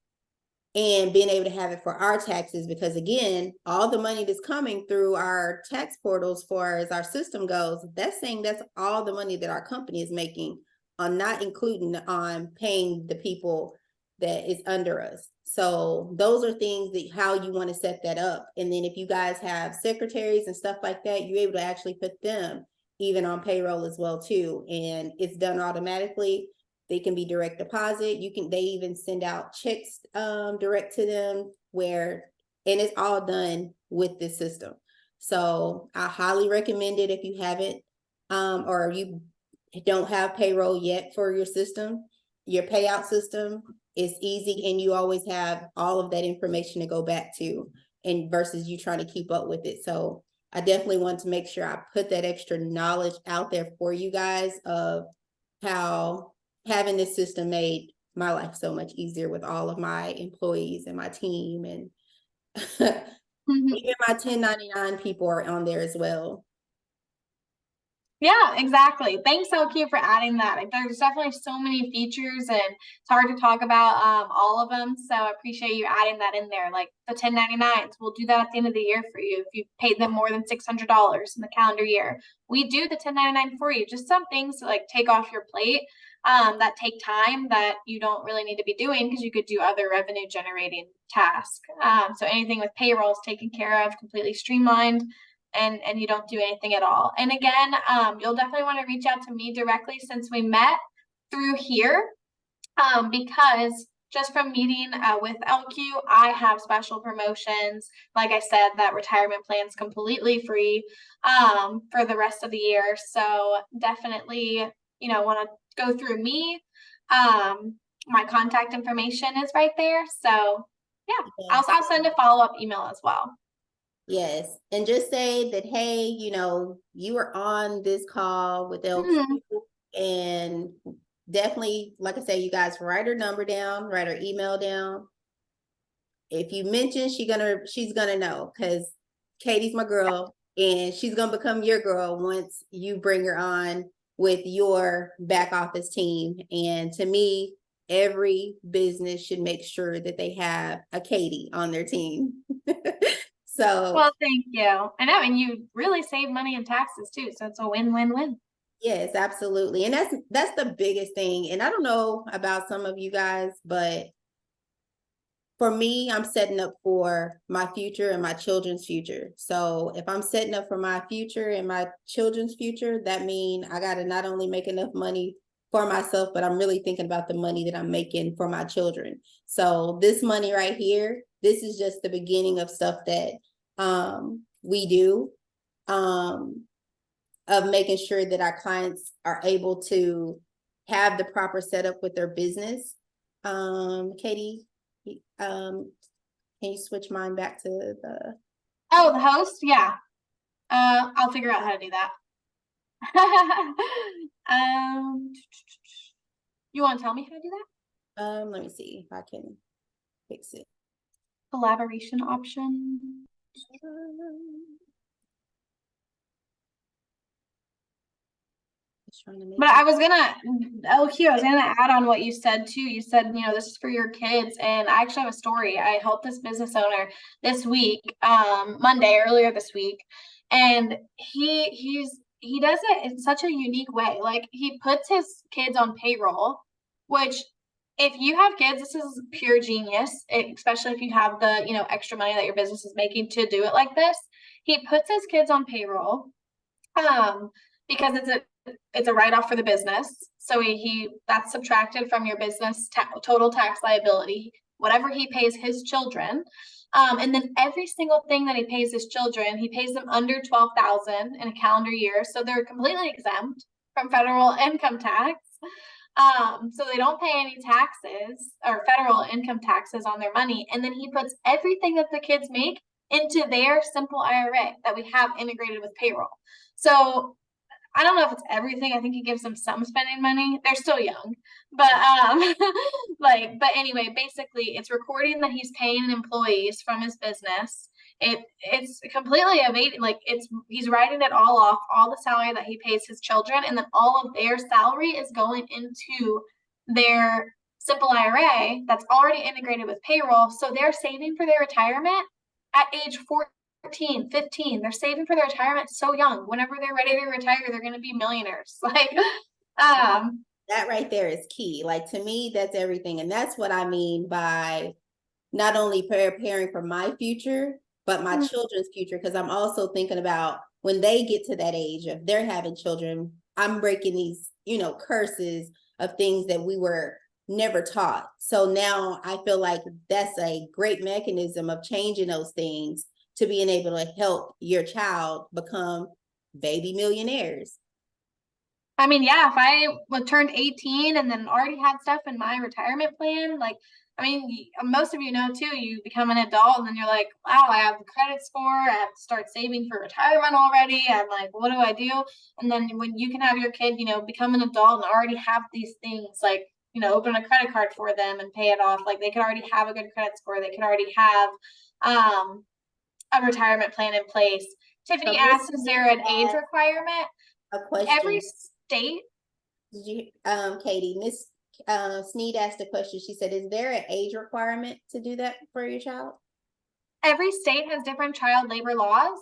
[SPEAKER 1] and being able to have it for our taxes, because again, all the money that's coming through our tax portals, far as our system goes, that's saying that's all the money that our company is making, on not including on paying the people that is under us. So those are things that how you want to set that up. And then if you guys have secretaries and stuff like that, you're able to actually put them even on payroll as well too. And it's done automatically. They can be direct deposit. They even send out checks direct to them, and it's all done with this system. So I highly recommend it if you haven't, or you don't have payroll yet for your system. Your payout system is easy, and you always have all of that information to go back to, and versus you trying to keep up with it. So I definitely want to make sure I put that extra knowledge out there for you guys of how having this system made my life so much easier with all of my employees and my team, and even my 1099 people are on there as well.
[SPEAKER 2] Yeah, exactly. Thanks, LQ, for adding that. Like, there's definitely so many features, and it's hard to talk about all of them. So I appreciate you adding that in there. Like the 1099s, we'll do that at the end of the year for you if you paid them more than $600 in the calendar year. We do the 1099 for you. Just some things to like take off your plate that take time that you don't really need to be doing, because you could do other revenue generating tasks. So anything with payroll is taken care of, completely streamlined. And you don't do anything at all. And again, you'll definitely want to reach out to me directly since we met through here, because just from meeting with LQ, I have special promotions. Like I said, that retirement plan is completely free for the rest of the year. So definitely, want to go through me. My contact information is right there. So yeah, I'll send a follow-up email as well.
[SPEAKER 1] Yes. And just say that, hey, you were on this call with LQ, and definitely, like I say, you guys write her number down, write her email down. If you mention, she's gonna know, because Katie's my girl, and she's gonna become your girl once you bring her on with your back office team. And to me, every business should make sure that they have a Katie on their team. So,
[SPEAKER 2] well, thank you. I know, and you really save money in taxes too, so it's a win-win-win.
[SPEAKER 1] Yes, absolutely. And that's the biggest thing. And I don't know about some of you guys, but for me, I'm setting up for my future and my children's future. So if I'm setting up for my future and my children's future, that means I got to not only make enough money for myself, but I'm really thinking about the money that I'm making for my children. So this money right here, this is just the beginning of stuff that we do, of making sure that our clients are able to have the proper setup with their business. Katie, can you switch mine back to the
[SPEAKER 2] host? Yeah. I'll figure out how to do that. You want to tell me how to do
[SPEAKER 1] that? Let me see if I can fix it.
[SPEAKER 2] Collaboration option. But I was gonna add on what you said too. You said, this is for your kids, and I actually have a story. I helped this business owner this week, earlier this week, and he's he does it in such a unique way. Like, he puts his kids on payroll, which if you have kids, this is pure genius, especially if you have the, extra money that your business is making to do it like this. He puts his kids on payroll, because it's a write-off for the business. So he that's subtracted from your business total tax liability, whatever he pays his children. And then every single thing that he pays his children, he pays them under 12,000 in a calendar year. So they're completely exempt from federal income tax. So they don't pay any taxes or federal income taxes on their money. And then he puts everything that the kids make into their simple IRA that we have integrated with payroll. So I don't know if it's everything. I think he gives them some spending money. They're still young, but but anyway, basically, it's recording that he's paying employees from his business. It's completely evading. Like, he's writing it all off, all the salary that he pays his children, and then all of their salary is going into their simple IRA that's already integrated with payroll. So they're saving for their retirement at age 14, 15. They're saving for their retirement so young. Whenever they're ready to retire, they're going to be millionaires. Like,
[SPEAKER 1] that right there is key. Like, to me, that's everything. And that's what I mean by not only preparing for my future, but my children's future. Because I'm also thinking about when they get to that age, if they're having children, I'm breaking these, curses of things that we were never taught. So now I feel like that's a great mechanism of changing those things to being able to help your child become baby millionaires.
[SPEAKER 2] I mean, yeah, if I would turned 18 and then already had stuff in my retirement plan, like, I mean, most of you know too, you become an adult and then you're like, wow, I have the credit score. I have to start saving for retirement already. I'm like, what do I do? And then when you can have your kid, become an adult and already have these things, like, open a credit card for them and pay it off. Like, they could already have a good credit score. They could already have a retirement plan in place. Tiffany asks, is there an age requirement?
[SPEAKER 1] A question.
[SPEAKER 2] Every state.
[SPEAKER 1] Did you, Katie, Miss Sneed asked a question. She said, is there an age requirement to do that for your child?
[SPEAKER 2] Every state has different child labor laws.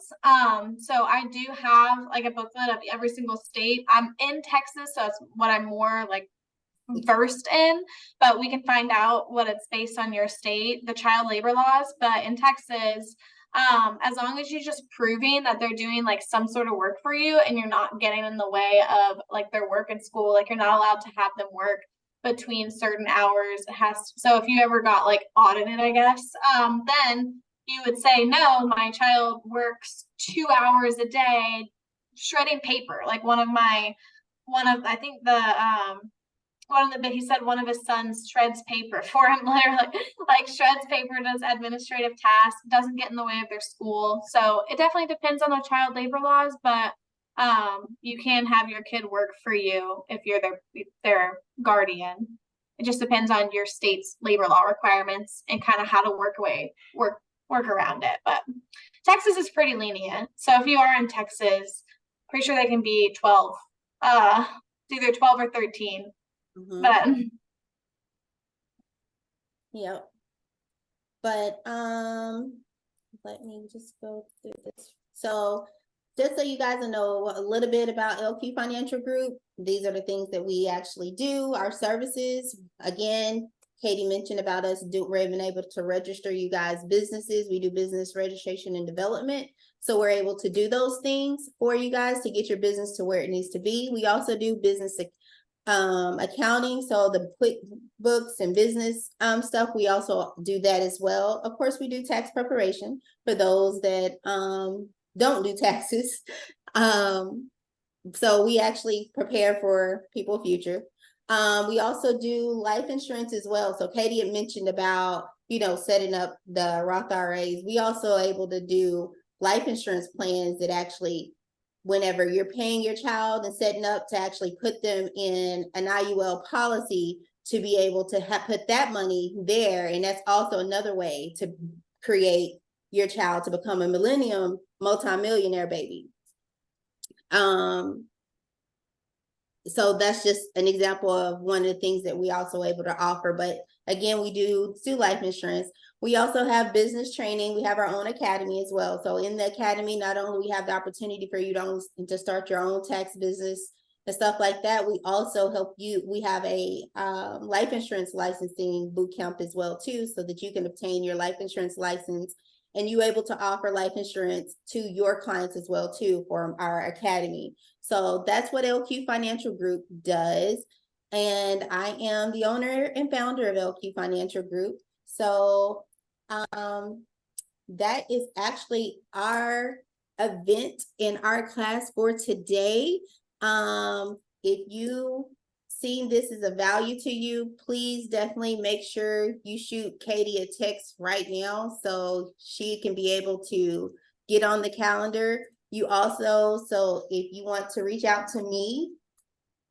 [SPEAKER 2] So I do have like a booklet of every single state. I'm in Texas, so that's what I'm more like versed in, but we can find out what it's based on your state, the child labor laws. But in Texas, as long as you're just proving that they're doing like some sort of work for you and you're not getting in the way of like their work in school, like you're not allowed to have them work between certain hours. So if you ever got like audited, I guess, then you would say, no, my child works 2 hours a day shredding paper. Like I think he said one of his sons shreds paper for him, literally, like shreds paper, does administrative tasks, doesn't get in the way of their school. So it definitely depends on the child labor laws, but you can have your kid work for you if you're their guardian. It just depends on your state's labor law requirements and kind of how to work around it. But Texas is pretty lenient. So if you are in Texas, pretty sure they can be 12. It's either 12 or 13. But
[SPEAKER 1] yep. But let me just go through this. So just so you guys know a little bit about LQ Financial Group, these are the things that we actually do, our services. Again, Katie mentioned about us we're even able to register you guys' businesses. We do business registration and development. So we're able to do those things for you guys to get your business to where it needs to be. We also do business accounting, so the QuickBooks and business stuff, we also do that as well. Of course, we do tax preparation for those that don't do taxes. So we actually prepare for people's future. We also do life insurance as well. So Katie had mentioned about, setting up the Roth IRAs. We also able to do life insurance plans that actually, whenever you're paying your child and setting up to actually put them in an IUL policy, to be able to put that money there. And that's also another way to create your child to become a multimillionaire baby. so that's just an example of one of the things that we also able to offer. But again, we do life insurance. We also have business training. We have our own academy as well. So in the academy, not only we have the opportunity for you to start your own tax business and stuff like that, we also help you. We have a life insurance licensing boot camp as well too, so that you can obtain your life insurance license and you able to offer life insurance to your clients as well too for our academy. So that's what LQ Financial Group does. And I am the owner and founder of LQ Financial Group. So that is actually our event in our class for today. If you seen this as a value to you, please definitely make sure you shoot Katie a text right now so she can be able to get on the calendar. You also, so if you want to reach out to me,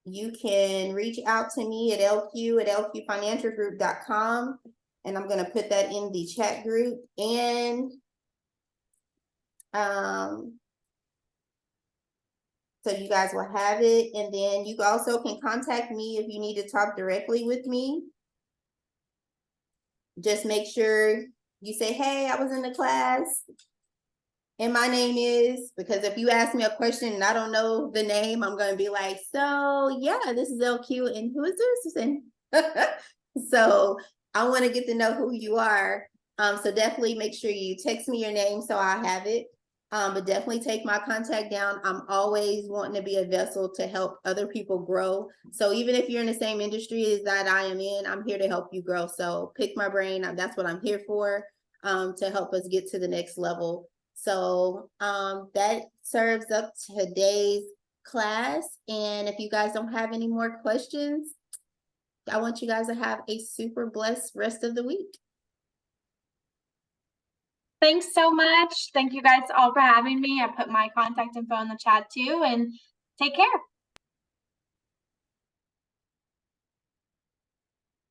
[SPEAKER 1] you can reach out to me at lqfinancialgroup.com. And I'm going to put that in the chat group. And so you guys will have it. And then you also can contact me if you need to talk directly with me. Just make sure you say, hey, I was in the class and my name is, because if you ask me a question and I don't know the name, I'm going to be like, so yeah, this is LQ and who is this? And so I want to get to know who you are. So definitely make sure you text me your name so I have it. But definitely take my contact down. I'm always wanting to be a vessel to help other people grow. So even if you're in the same industry as that I am in, I'm here to help you grow. So pick my brain. That's what I'm here for, to help us get to the next level. So that serves up today's class. And if you guys don't have any more questions, I want you guys to have a super blessed rest of the week.
[SPEAKER 2] Thanks so much. Thank you guys all for having me. I put my contact info in the chat too, and take care.